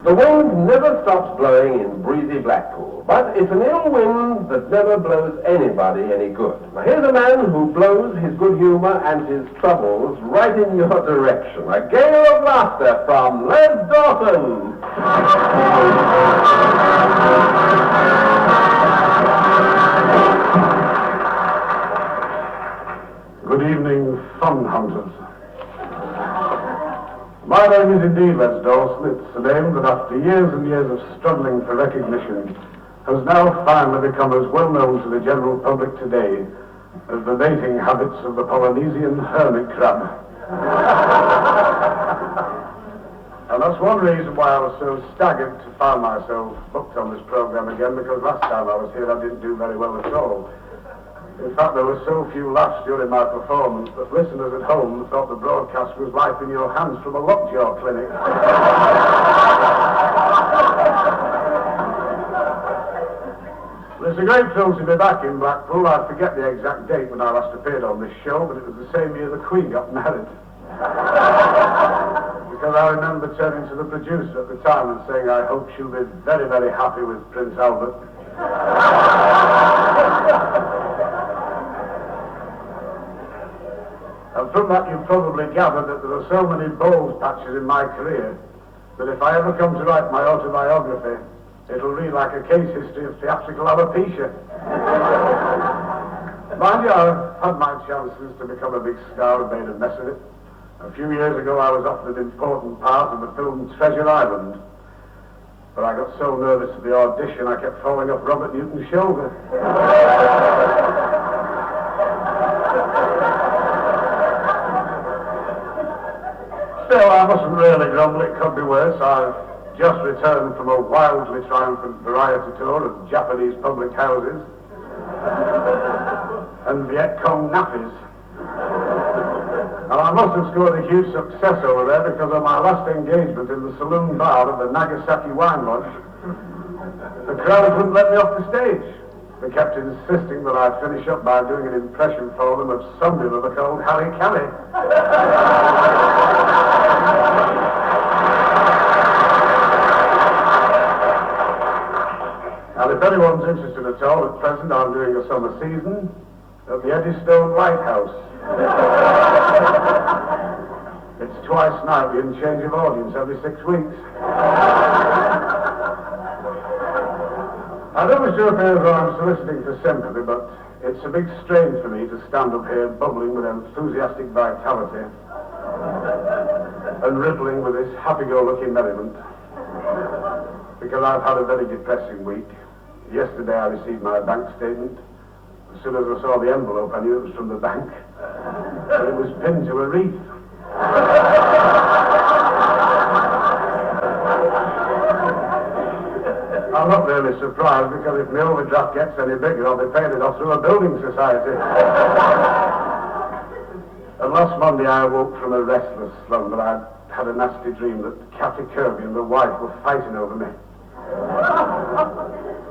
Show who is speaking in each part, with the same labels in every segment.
Speaker 1: The wind never stops blowing in breezy Blackpool, but it's an ill wind that never blows anybody any good. Now here's a man who blows his good humor and his troubles right in your direction. A gale of laughter from Dawson.
Speaker 2: Good evening, fun hunters. My name is indeed Les Dawson. It's a name that after years and years of struggling for recognition has now finally become as well known to the general public today as the mating habits of the Polynesian hermit crab. And that's one reason why I was so staggered to find myself booked on this program again, because last time I was here I didn't do very well at all. In fact, there were so few laughs during my performance that listeners at home thought the broadcast was life in your hands from a lockjaw clinic. Well, it's a great thrill to be back in Blackpool. I forget the exact date when I last appeared on this show, but it was the same year the Queen got married. Because I remember turning to the producer at the time and saying, I hope she'll be very, very happy with Prince Albert. And from that you've probably gathered that there are so many bald patches in my career that if I ever come to write my autobiography, it'll read like a case history of theatrical alopecia. Mind you, I've had my chances to become a big star and made a mess of it. A few years ago I was offered an important part in the film Treasure Island, but I got so nervous at the audition I kept falling off Robert Newton's shoulder. Still, I mustn't really grumble, it could be worse. I've just returned from a wildly triumphant variety tour of Japanese public houses and Viet Cong nappies. And I must have scored a huge success over there because on my last engagement in the saloon bar of the Nagasaki Wine Lodge, the crowd wouldn't let me off the stage. They kept insisting that I finish up by doing an impression for them of somebody that they called Harry Kelly. And if anyone's interested at all, at present I'm doing a summer season at the Eddystone Lighthouse. It's twice nightly and change of audience every 6 weeks. I don't wish to appear as though I'm soliciting for sympathy, but it's a big strain for me to stand up here bubbling with enthusiastic vitality and rippling with this happy-go-lucky merriment, because I've had a very depressing week. Yesterday I received my bank statement. As soon as I saw the envelope, I knew it was from the bank, but it was pinned to a wreath. I'm not really surprised, because if my overdraft gets any bigger, I'll be paying it off through a building society. And last Monday I awoke from a restless slumber. I'd had a nasty dream that Cathy Kirby and the wife were fighting over me.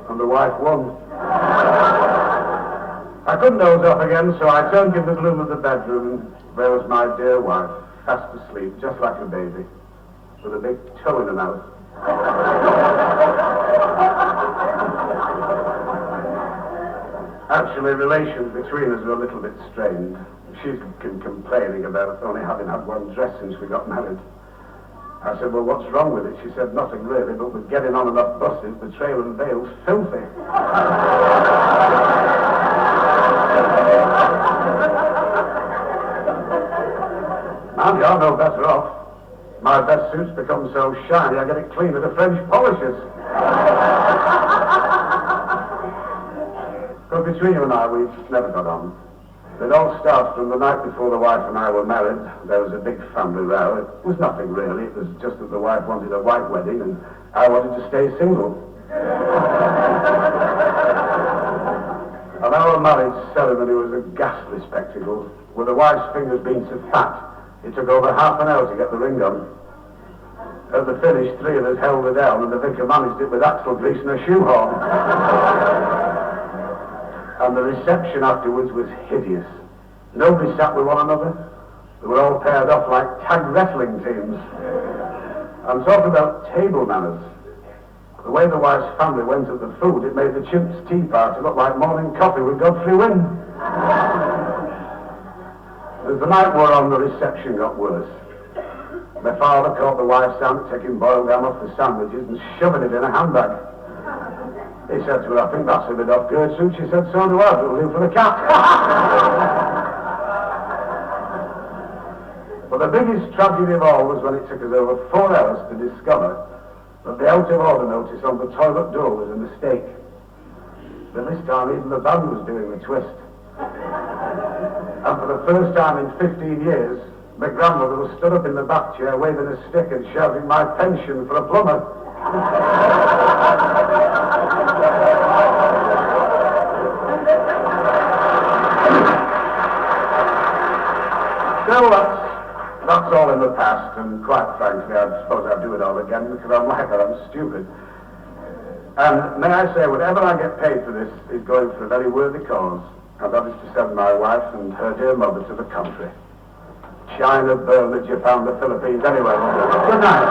Speaker 2: And the wife won. I couldn't doze off again, so I turned into the gloom of the bedroom, and there was my dear wife, fast asleep, just like a baby, with a big toe in her mouth. Actually, relations between us are a little bit strained. She's complaining about only having had one dress since we got married. I said, well, what's wrong with it? She said, nothing really, but with getting on and off buses, the trail and veil's filthy. Mind you, I'm no better off. My best suit's become so shiny, I get it clean with the French polishers. But between you and I, we've never got on. It all started from the night before the wife and I were married. There was a big family row. It was nothing really. It was just that the wife wanted a white wedding and I wanted to stay single. And our marriage ceremony was a ghastly spectacle. With the wife's fingers being so fat, it took over half an hour to get the ring on. At the finish, 3 of us held her down and the vicar managed it with axle grease and a shoehorn. And the reception afterwards was hideous. Nobody sat with one another. They were all paired off like tag wrestling teams. I'm talking about table manners. The way the wife's family went at the food, it made the chimps' tea party look like morning coffee with Godfrey Wynne. As the night wore on, the reception got worse. My father caught the wife's aunt taking boiled ham off the sandwiches and shoving it in a handbag. He said to her, I think that's a bit off Gertrude. She said, so do I, but it'll do for the cat. But the biggest tragedy of all was when it took us over 4 hours to discover that the out-of-order notice on the toilet door was a mistake. But this time even the band was doing the twist. And for the first time in 15 years, my grandmother was stood up in the back chair waving a stick and shouting my pension for a plumber. Still, that's all in the past, and quite frankly, I suppose I'd do it all again because I'm like that, I'm stupid. And may I say, whatever I get paid for this is going for a very worthy cause, and that is to send my wife and her dear mother to the country. China, Burma, Japan, the Philippines, anyway. Good night.